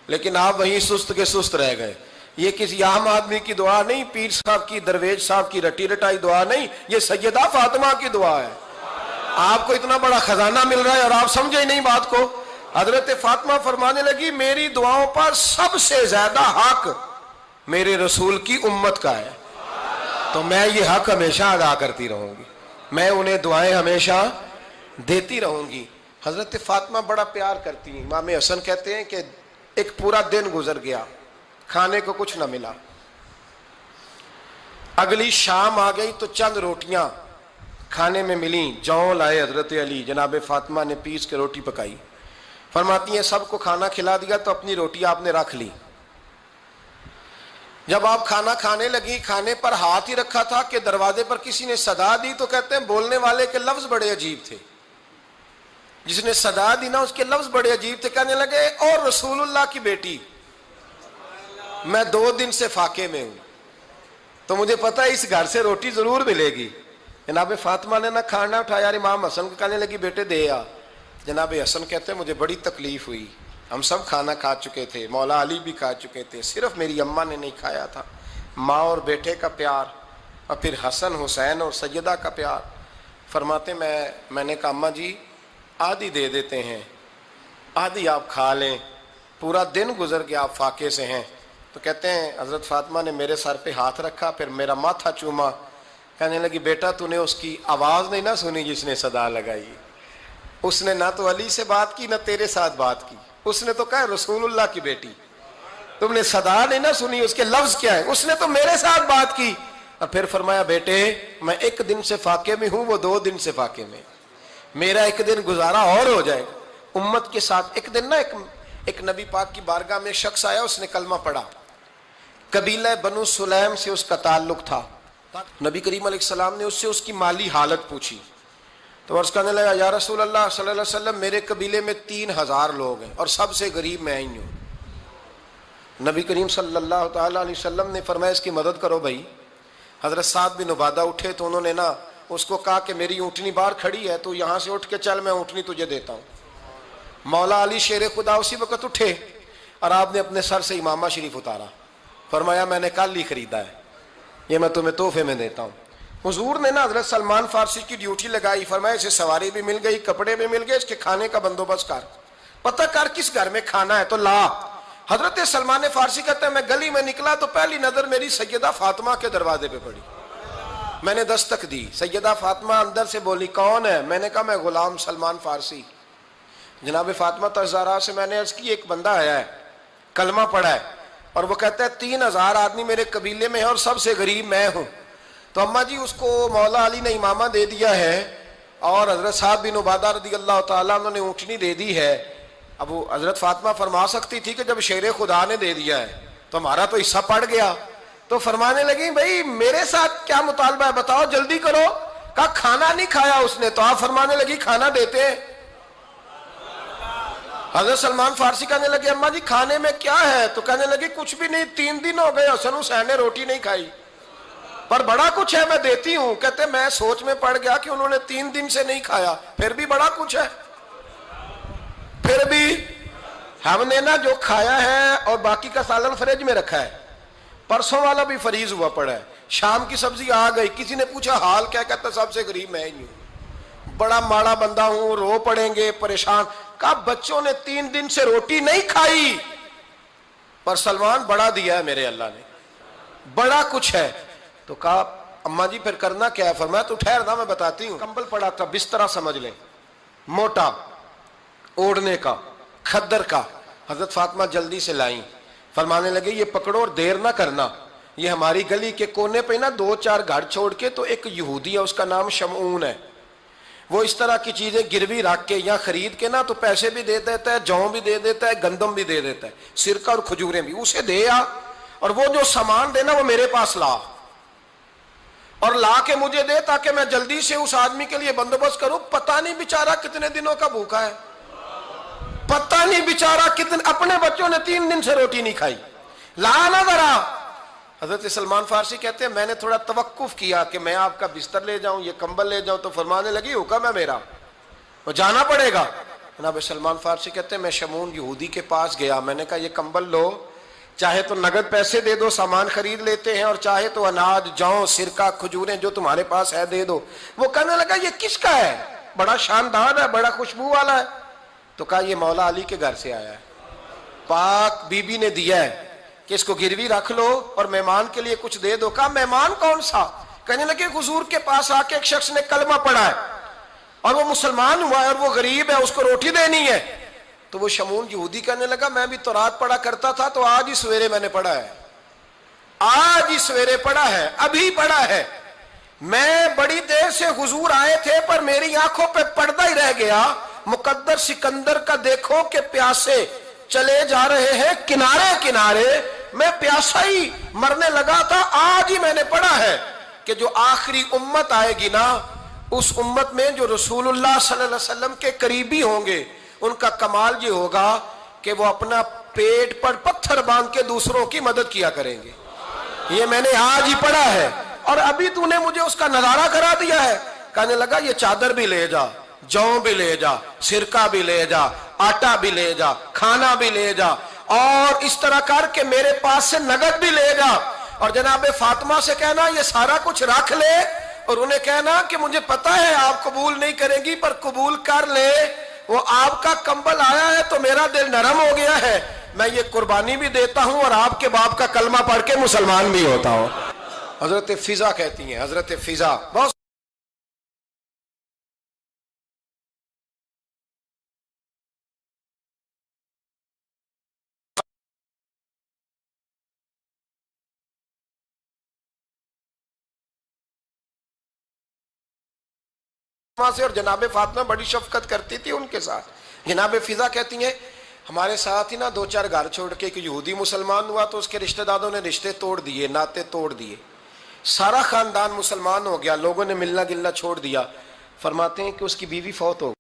لیکن آپ وہیں سست کے سست رہ گئے۔ یہ کسی عام آدمی کی دعا نہیں، پیر صاحب کی، درویش صاحب کی رٹی رٹائی دعا نہیں، یہ سیدہ فاطمہ کی دعا ہے۔ آپ کو اتنا بڑا خزانہ مل رہا ہے اور آپ سمجھے ہی نہیں بات کو۔ حضرت فاطمہ فرمانے لگی میری دعاؤں پر سب سے زیادہ حق میرے رسول کی امت کا ہے، تو میں یہ حق ہمیشہ ادا کرتی رہوں گی، میں انہیں دعائیں ہمیشہ دیتی رہوں گی۔ حضرت فاطمہ بڑا پیار کرتی ہیں۔ امام حسن کہتے ہیں کہ ایک پورا دن گزر گیا، کھانے کو کچھ نہ ملا، اگلی شام آ گئی تو چند روٹیاں کھانے میں ملیں، جوں لائے حضرت علی، جناب فاطمہ نے پیس کے روٹی پکائی، فرماتی ہیں سب کو کھانا کھلا دیا تو اپنی روٹی آپ نے رکھ لی۔ جب آپ کھانا کھانے لگی، کھانے پر ہاتھ ہی رکھا تھا کہ دروازے پر کسی نے صدا دی، تو کہتے ہیں بولنے والے کے لفظ بڑے عجیب تھے، جس نے صدا دی نا اس کے لفظ بڑے عجیب تھے، کہنے لگے اور رسول اللہ کی بیٹی میں 2 دن سے فاقے میں ہوں، تو مجھے پتا ہے اس گھر سے روٹی ضرور ملے گی۔ جناب فاطمہ نے نہ کھانا اٹھایا، امام حسن کو کہنے لگی بیٹے دے آ۔ جناب حسن کہتے ہیں مجھے بڑی تکلیف ہوئی، ہم سب کھانا کھا چکے تھے، مولا علی بھی کھا چکے تھے، صرف میری اماں نے نہیں کھایا تھا۔ ماں اور بیٹے کا پیار، اور پھر حسن حسین اور سیدہ کا پیار۔ فرماتے میں نے کہا اماں جی آدھی دے دیتے ہیں، آدھی آپ کھا لیں، پورا دن گزر گیا آپ فاقے سے ہیں۔ تو کہتے ہیں حضرت فاطمہ نے میرے سر پہ ہاتھ رکھا، پھر میرا ماتھا چوما، کہنے لگی بیٹا تو نے اس کی آواز نہیں نہ سنی جس نے صدا لگائی، اس نے نہ تو علی سے بات کی نہ تیرے ساتھ بات کی، اس نے تو کہا رسول اللہ کی بیٹی، تم نے صدا نہیں نہ سنی، اس کے لفظ کیا ہے، اس نے تو میرے ساتھ بات کی۔ اور پھر فرمایا بیٹے میں 1 دن سے فاقے میں ہوں، وہ 2 دن سے فاقے میں، میرا 1 دن گزارا اور ہو جائے گا امت کے ساتھ۔ ایک دن نا ایک نبی پاک کی بارگاہ میں شخص آیا، اس نے کلمہ پڑھا، قبیلہ بنو سلیم سے اس کا تعلق تھا۔ نبی کریم علیہ السلام نے اس سے اس کی مالی حالت پوچھی، تو عرض کرنے لگا یا رسول اللہ صلی اللہ علیہ وسلم میرے قبیلے میں 3000 لوگ ہیں اور سب سے غریب میں ہی ہوں۔ نبی کریم صلی اللہ تعالیٰ علیہ وسلم نے فرمایا اس کی مدد کرو بھائی۔ حضرت سعد بن عبادہ اٹھے تو انہوں نے نا اس کو کہا کہ میری اونٹنی باہر کھڑی ہے تو یہاں سے اٹھ کے چل، میں اونٹنی تجھے دیتا ہوں۔ مولا علی شیر خدا اسی وقت اٹھے اور آپ نے اپنے سر سے امامہ شریف اتارا، فرمایا میں نے کل ہی خریدا ہے، یہ میں تمہیں تحفے میں دیتا ہوں۔ حضور نے نا حضرت سلمان فارسی کی ڈیوٹی لگائی، فرمایا اسے سواری بھی مل گئی، کپڑے بھی مل گئے، اس کے کھانے کا بندوبست کر، پتہ کر کس گھر میں کھانا ہے تو لا۔ حضرت سلمان فارسی کہتے ہیں میں گلی میں نکلا تو پہلی نظر میری سیدہ فاطمہ کے دروازے پہ پڑی، میں نے دستک دی، سیدہ فاطمہ اندر سے بولی کون ہے؟ میں نے کہا میں غلام سلمان فارسی۔ جناب فاطمہ تزارہ سے میں نے عرض کی ایک بندہ آیا ہے، کلمہ پڑھا ہے، اور وہ کہتا ہے 3000 آدمی میرے قبیلے میں ہیں اور سب سے غریب میں ہوں، تو اماں جی اس کو مولا علی نے امامہ دے دیا ہے اور حضرت سعد بن عبادہ رضی اللہ تعالیٰ عنہ نے اونٹنی دے دی ہے۔ اب وہ حضرت فاطمہ فرما سکتی تھی کہ جب شیر خدا نے دے دیا ہے تو ہمارا تو حصہ پڑ گیا، تو فرمانے لگی بھائی میرے ساتھ کیا مطالبہ ہے بتاؤ جلدی کرو۔ کہا کھانا نہیں کھایا اس نے، تو آپ فرمانے لگی کھانا دیتے ہیں۔ حضرت سلمان فارسی کہنے لگے اماں جی کھانے میں کیا ہے؟ تو کہنے لگی کچھ بھی نہیں، 3 دن ہو گئے حسن حسین نے روٹی نہیں کھائی، پر بڑا کچھ ہے میں دیتی ہوں۔ کہتے میں سوچ میں پڑ گیا کہ انہوں نے 3 دن سے نہیں کھایا، پھر بھی بڑا کچھ ہے، پھر بھی ہم نے نا جو کھایا ہے اور باقی کا سالن فریج میں رکھا ہے، پرسوں والا بھی فریز ہوا پڑا ہے، شام کی سبزی آ گئی، کسی نے پوچھا حال کیا، کہتا سب سے غریب میں ہی ہوں، بڑا ماڑا بندہ ہوں، رو پڑیں گے، پریشان۔ کہا بچوں نے 3 دن سے روٹی نہیں کھائی، پر سلمان بڑا دیا ہے میرے اللہ نے، بڑا کچھ ہے۔ تو کہا اماں جی پھر کرنا کیا ہے؟ فرمایا تو ٹھہر نا میں بتاتی ہوں۔ کمبل پڑا تھا، بسترا سمجھ لیں، موٹا، اوڑھنے کا، کھدر کا۔ حضرت فاطمہ جلدی سے لائیں، فرمانے لگے یہ پکڑو اور دیر نہ کرنا، یہ ہماری گلی کے کونے پہ نا 2-4 گھر چھوڑ کے تو ایک یہودی ہے، اس کا نام شمعون ہے، وہ اس طرح کی چیزیں گروی رکھ کے یا خرید کے نا تو پیسے بھی دے دیتا ہے، جوں بھی دے دیتا ہے، گندم بھی دے دیتا ہے، سرکہ اور کھجوریں بھی، اسے دے آ، اور وہ جو سامان دینا وہ میرے پاس لا، اور لا کے مجھے دے تاکہ میں جلدی سے اس آدمی کے لیے بندوبست کروں۔ پتہ نہیں بیچارہ کتنے دنوں کا بھوکا ہے، پتہ نہیں بیچارہ کتنے، اپنے بچوں نے 3 دن سے روٹی نہیں کھائی، لا نہ ذرا۔ حضرت سلمان فارسی کہتے ہیں میں نے تھوڑا توقف کیا کہ میں آپ کا بستر لے جاؤں، یہ کمبل لے جاؤں، تو فرمانے لگی حکم ہے میرا، وہ جانا پڑے گا۔ جناب سلمان فارسی کہتے ہیں میں شمعون یہودی کے پاس گیا، میں نے کہا یہ کمبل لو، چاہے تو نگد پیسے دے دو، سامان خرید لیتے ہیں، اور چاہے تو اناج، جوں، سرکہ، کھجوریں جو تمہارے پاس ہے دے دو۔ وہ کہنے لگا یہ کس کا ہے؟ بڑا شاندار ہے، بڑا خوشبو والا ہے۔ تو کہا یہ مولا علی کے گھر سے آیا ہے، پاک بی بی نے دیا ہے کہ اس کو گروی رکھ لو اور مہمان کے لیے کچھ دے دو۔ کہا مہمان کون سا؟ کہنے لگے حضور کے پاس آ کے ایک شخص نے کلمہ پڑھا ہے اور وہ مسلمان ہوا ہے اور وہ غریب ہے، اس کو روٹی دینی ہے۔ تو وہ شمعون یہودی کہنے لگا میں بھی تورات پڑھا کرتا تھا، تو آج ہی سویرے میں نے پڑھا ہے، آج ہی سویرے پڑھا ہے، ابھی پڑھا ہے، میں بڑی دیر سے حضور آئے تھے پر میری آنکھوں پہ پردہ ہی رہ گیا، مقدر سکندر کا دیکھو کہ پیاسے چلے جا رہے ہیں کنارے کنارے، میں پیاسا ہی مرنے لگا تھا، آج ہی میں نے پڑھا ہے کہ جو آخری امت آئے گی نا، اس امت میں جو رسول اللہ صلی اللہ علیہ وسلم کے قریبی ہوں گے، ان کا کمال یہ ہوگا کہ وہ اپنا پیٹ پر پتھر باندھ کے دوسروں کی مدد کیا کریں گے۔ یہ میں نے آج ہی پڑھا ہے اور ابھی تو نے مجھے اس کا نظارہ کرا دیا ہے۔ کہنے لگا یہ چادر بھی لے جا، جوں بھی لے جا، سرکہ بھی لے جا، آٹا بھی لے جا، کھانا بھی لے جا، اور اس طرح کر کے میرے پاس سے نگد بھی لے جا، اور جناب فاطمہ سے کہنا یہ سارا کچھ رکھ لے، اور انہیں کہنا کہ مجھے پتا ہے آپ قبول نہیں کریں گی پر قبول کر لے، وہ آپ کا کمبل آیا ہے تو میرا دل نرم ہو گیا ہے، میں یہ قربانی بھی دیتا ہوں اور آپ کے باپ کا کلمہ پڑھ کے مسلمان بھی ہوتا ہوں۔ حضرت فضا کہتی ہیں، حضرت فضا بہت سے، اور جناب فاطمہ بڑی شفقت کرتی تھی ان کے ساتھ۔ جناب فضا کہتی ہیں ہمارے ساتھ ہی نا 2-4 گھر چھوڑ کے ایک یہودی مسلمان ہوا تو اس کے رشتہ داروں نے رشتے توڑ دیے، ناطے توڑ دیے، سارا خاندان مسلمان ہو گیا، لوگوں نے ملنا گلنا چھوڑ دیا۔ فرماتے ہیں کہ اس کی بیوی فوت ہو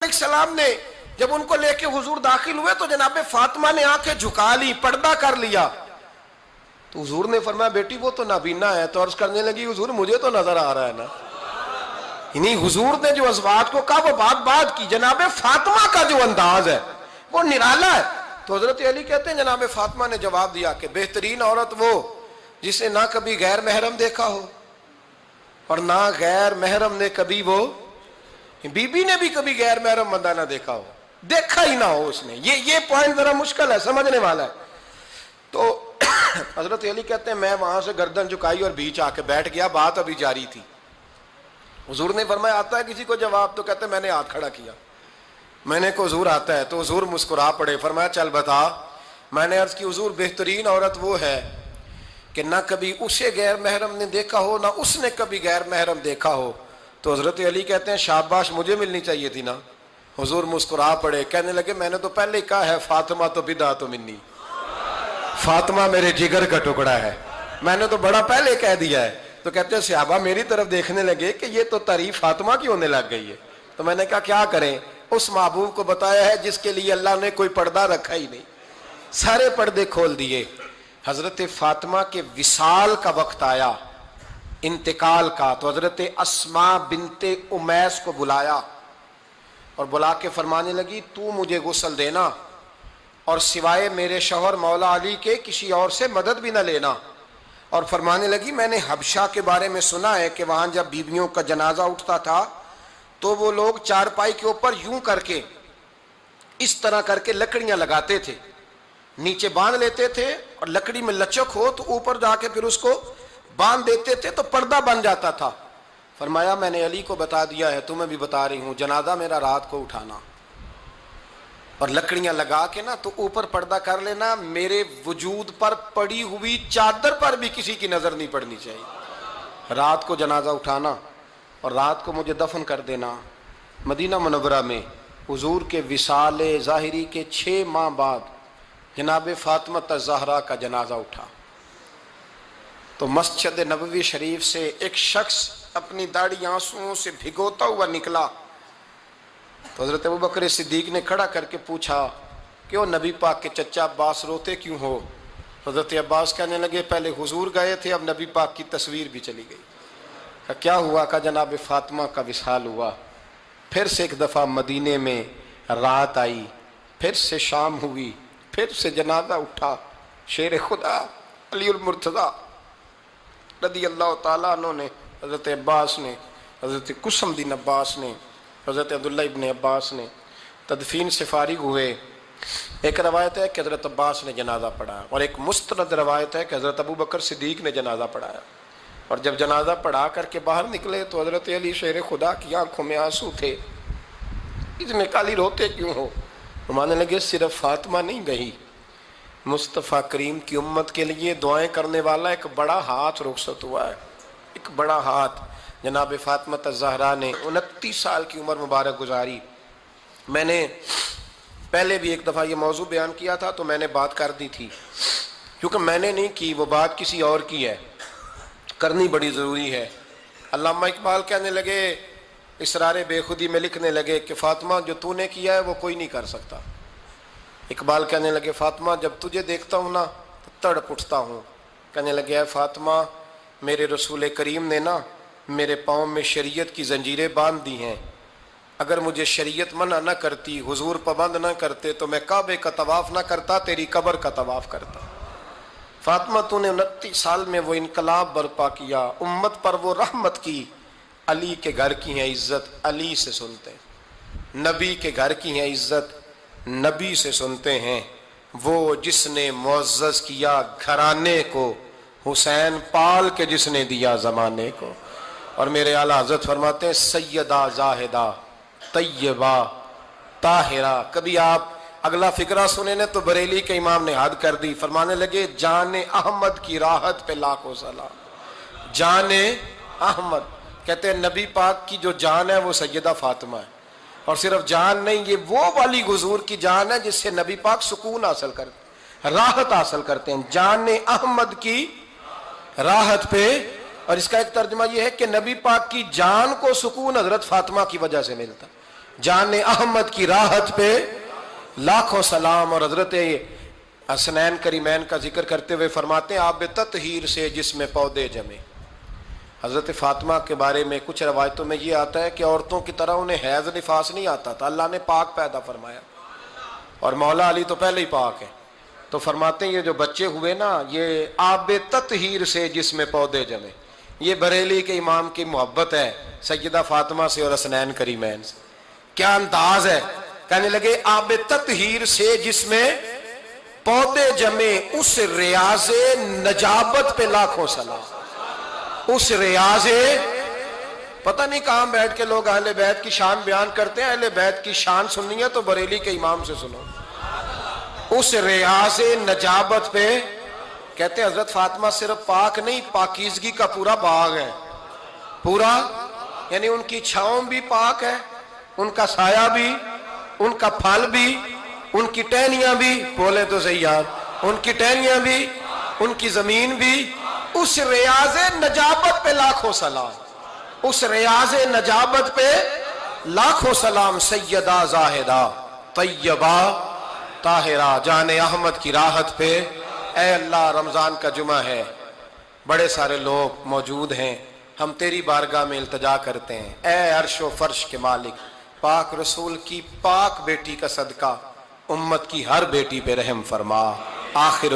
علیہ السلام نے جب ان کو لے کے حضور داخل ہوئے تو جناب فاطمہ نے آنکھیں جھکا لی، پردہ کر لیا. تو حضور نے فرمایا بیٹی وہ تو نابینا ہے. تو عرض کرنے لگی حضور مجھے تو نظر آ رہا ہے نا. یعنی حضور نے جو ازواج کو کہا وہ بات کی. جناب فاطمہ کا جو انداز ہے وہ نرالا ہے. تو حضرت علی کہتے ہیں جناب فاطمہ نے جواب دیا کہ بہترین عورت وہ جس نے نہ کبھی غیر محرم دیکھا ہو اور نہ غیر محرم نے کبھی وہ بی بی نے بھی کبھی غیر محرم بندہ نہ دیکھا ہو، دیکھا ہی نہ ہو اس نے. یہ پوائنٹ ذرا مشکل ہے، سمجھنے والا ہے. تو حضرت علی کہتے ہیں میں وہاں سے گردن جھکائی اور بیچ آ کے بیٹھ گیا، بات ابھی جاری تھی. حضور نے فرمایا آتا ہے کسی کو جواب؟ تو کہتے ہیں میں نے ہاتھ کھڑا کیا. میں نے کہا حضور آتا ہے. تو حضور مسکرا پڑے، فرمایا چل بتا. میں نے عرض کی حضور بہترین عورت وہ ہے کہ نہ کبھی اسے غیر محرم نے دیکھا ہو نہ اس نے کبھی غیر محرم دیکھا ہو. تو حضرت علی کہتے ہیں شاباش مجھے ملنی چاہیے تھی نا. حضور مسکرا پڑے، کہنے لگے میں نے تو پہلے ہی کہا ہے فاطمہ تو بدعت منی، فاطمہ میرے جگر کا ٹکڑا ہے، میں نے تو بڑا پہلے کہہ دیا ہے. تو کہتے ہیں صحابہ میری طرف دیکھنے لگے کہ یہ تو تعریف فاطمہ کی ہونے لگ گئی ہے. تو میں نے کہا کیا کریں، اس محبوب کو بتایا ہے جس کے لیے اللہ نے کوئی پردہ رکھا ہی نہیں، سارے پردے کھول دیے. حضرت فاطمہ کے وصال کا وقت آیا، انتقال کا. تو حضرت اسماء بنت امیس کو بلایا اور بلا کے فرمانے لگی تو مجھے غسل دینا اور سوائے میرے شوہر مولا علی کے کسی اور سے مدد بھی نہ لینا. اور فرمانے لگی میں نے حبشہ کے بارے میں سنا ہے کہ وہاں جب بیویوں کا جنازہ اٹھتا تھا تو وہ لوگ چارپائی کے اوپر یوں کر کے اس طرح کر کے لکڑیاں لگاتے تھے، نیچے باندھ لیتے تھے اور لکڑی میں لچک ہو تو اوپر جا کے پھر اس کو باندھ دیتے تھے تو پردہ بن جاتا تھا. فرمایا میں نے علی کو بتا دیا ہے، تمہیں بھی بتا رہی ہوں، جنازہ میرا رات کو اٹھانا اور لکڑیاں لگا کے نا تو اوپر پردہ کر لینا، میرے وجود پر پڑی ہوئی چادر پر بھی کسی کی نظر نہیں پڑنی چاہیے. رات کو جنازہ اٹھانا اور رات کو مجھے دفن کر دینا. مدینہ منورہ میں حضور کے وصال ظاہری کے 6 ماہ بعد جناب فاطمہ الزہرا کا جنازہ اٹھا. تو مسجد نبوی شریف سے ایک شخص اپنی داڑھی آنسوؤں سے بھگوتا ہوا نکلا. تو حضرت ابوبکر صدیق نے کھڑا کر کے پوچھا کہ وہ نبی پاک کے چچا عباس روتے کیوں ہو؟ حضرت عباس کہنے لگے پہلے حضور گئے تھے اب نبی پاک کی تصویر بھی چلی گئی. کہ کیا ہوا؟ کہ جناب فاطمہ کا وصال ہوا. پھر سے ایک دفعہ مدینے میں رات آئی، پھر سے شام ہوئی، پھر سے جنازہ اٹھا. شیر خدا علی المرتضی رضی اللہ تعالیٰ عنہ نے، حضرت عباس نے، حضرت قسم دین عباس نے، حضرت عبداللہ ابن عباس نے تدفین سے فارغ ہوئے. ایک روایت ہے کہ حضرت عباس نے جنازہ پڑھایا اور ایک مستند روایت ہے کہ حضرت ابوبکر صدیق نے جنازہ پڑھایا. اور جب جنازہ پڑھا کر کے باہر نکلے تو حضرت علی شیر خدا کی آنکھوں میں آنسو تھے. اس میں کالی روتے کیوں ہو؟ فرمانے لگے صرف فاطمہ نہیں گئی، مصطفیٰ کریم کی امت کے لیے دعائیں کرنے والا ایک بڑا ہاتھ رخصت ہوا ہے. ایک بڑا ہاتھ جناب فاطمہ الزہرا نے 29 سال کی عمر مبارک گزاری. میں نے پہلے بھی ایک دفعہ یہ موضوع بیان کیا تھا تو میں نے بات کر دی تھی، کیونکہ میں نے نہیں کی، وہ بات کسی اور کی ہے، کرنی بڑی ضروری ہے. علامہ اقبال کہنے لگے، اسرار بے خودی میں لکھنے لگے کہ فاطمہ جو تو نے کیا ہے وہ کوئی نہیں کر سکتا. اقبال کہنے لگے فاطمہ جب تجھے دیکھتا ہوں نا تو تڑپ اٹھتا ہوں. کہنے لگے اے فاطمہ میرے رسول کریم نے نا میرے پاؤں میں شریعت کی زنجیریں باندھ دی ہیں، اگر مجھے شریعت منع نہ کرتی، حضور پابند نہ کرتے تو میں کعبے کا طواف نہ کرتا، تیری قبر کا طواف کرتا. فاطمہ تو نے 29 سال میں وہ انقلاب برپا کیا، امت پر وہ رحمت کی. علی کے گھر کی ہیں عزت علی سے سنتے ہیں، نبی کے گھر کی ہیں عزت نبی سے سنتے ہیں. وہ جس نے معزز کیا گھرانے کو، حسین پال کے جس نے دیا زمانے کو. اور میرے اعلیٰ حضرت فرماتے ہیں سیدہ زاہدہ طیبہ طاہرہ. کبھی آپ اگلا فقرہ سنے نے تو بریلی کے امام نے حد کر دی، فرمانے لگے جان احمد کی راحت پہ لاکھوں سلام. جان احمد کہتے ہیں نبی پاک کی جو جان ہے وہ سیدہ فاطمہ ہے. اور صرف جان نہیں، یہ وہ والی حضور کی جان ہے جس سے نبی پاک سکون حاصل کرتے، راحت حاصل کرتے ہیں. جان احمد کی راحت پہ. اور اس کا ایک ترجمہ یہ ہے کہ نبی پاک کی جان کو سکون حضرت فاطمہ کی وجہ سے ملتا. جان احمد کی راحت پہ لاکھوں سلام. اور حضرت حسنین کریمین کا ذکر کرتے ہوئے فرماتے ہیں آب تطہیر سے جس میں پودے جمے. حضرت فاطمہ کے بارے میں کچھ روایتوں میں یہ آتا ہے کہ عورتوں کی طرح انہیں حیض نفاس نہیں آتا تھا, اللہ نے پاک پیدا فرمایا, اور مولا علی تو پہلے ہی پاک ہے. تو فرماتے ہیں یہ جو بچے ہوئے نا, یہ آب تطہیر سے جس میں پودے جمے. یہ بریلی کے امام کی محبت ہے سیدہ فاطمہ سے اور حسنین کریمین سے. کیا انداز ہے, کہنے لگے آب تطہیر سے جس میں پودے جمے, اس ریاض نجابت پہ لاکھوں سلام. اس ریاض, پتہ نہیں کہاں بیٹھ کے لوگ اہل بیت کی شان بیان کرتے ہیں, اہل بیت کی شان سننی ہے تو بریلی کے امام سے سنو. اس ریاض نجابت پہ کہتے ہیں حضرت فاطمہ صرف پاک نہیں, پاکیزگی کا پورا باغ ہے, پورا, یعنی ان کی چھاؤں بھی پاک ہے, ان کا سایہ بھی, ان کا پھل بھی, ان کی ٹہنیاں بھی, بولے تو صحیح یار, ان کی ٹہنیاں بھی, ان کی زمین بھی. اس ریاض نجابت پہ لاکھوں سلام, اس ریاض نجابت پہ لاکھوں سلام. سیدہ زاہدہ طیبہ طاہرہ جان احمد کی راحت پہ. اے اللہ, رمضان کا جمعہ ہے, بڑے سارے لوگ موجود ہیں, ہم تیری بارگاہ میں التجا کرتے ہیں, اے عرش و فرش کے مالک, پاک رسول کی پاک بیٹی کا صدقہ امت کی ہر بیٹی پہ رحم فرما. آخر